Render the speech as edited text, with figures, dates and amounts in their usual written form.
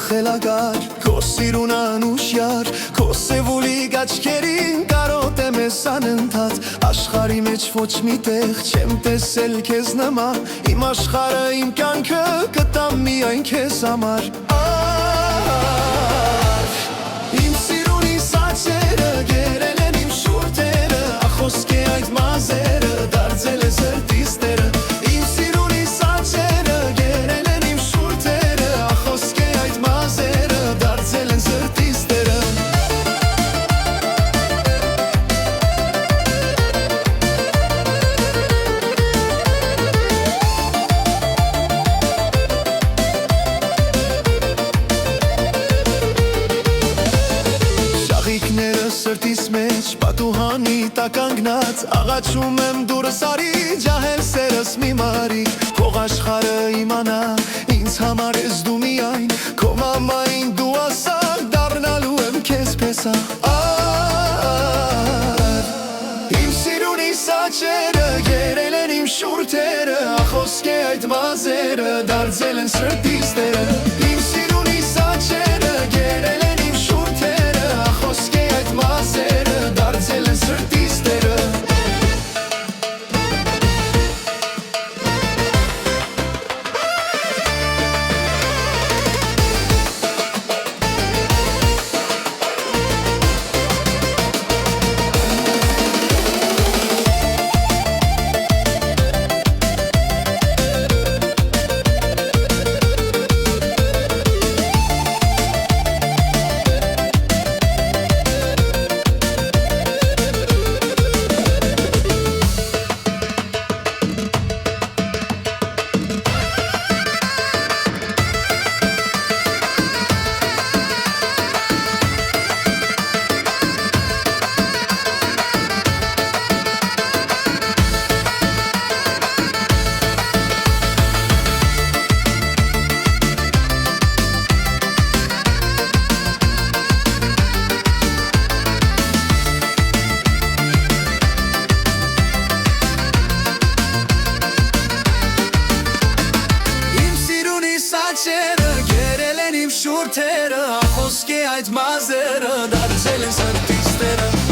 խելագար Քո սիրուն անուշյար Քո սևուլի գաչքերին կարոտ եմ ես անընդհատ Աշխարի մեջ ոչ մի տեղ չեմ տեսել քեզ նման Իմ աշխարը իմ կյանքը կտամ միայն քեզ համար Իմ սիրունի սաչերը գերել են իմ շուրթերը Ախոսք է այդ մազերը դարձել է սրտիս տերը Իմ սիրունի սաչերը գերել են իմ շուրթերը Ախոսք է այդ մազերը դարձել են սրտիս տերը Սրտիս մեջ պատուհանի տականգնած Աղաչում եմ դուրս արի ջահել սերս մի մարի Թող աշխարը իմանա ինձ համար ես դու միայն Քո մամային դու ասա դառնալու եմ քեզ պես Իմ սիրունի սաչերը գերել են իմ շուրթերը Ախոսք է այդ մազերը դարձել են սրտիս տերը Իմ սիրունի սաչերը գերել են իմ շուրթերը Ախոսք է այդ մազերը դարձել են սրտիս տերը Սաչերը գերել են իմ շուրթերը Ախոսք է այդ մազերը դարձել են սրտիս տերը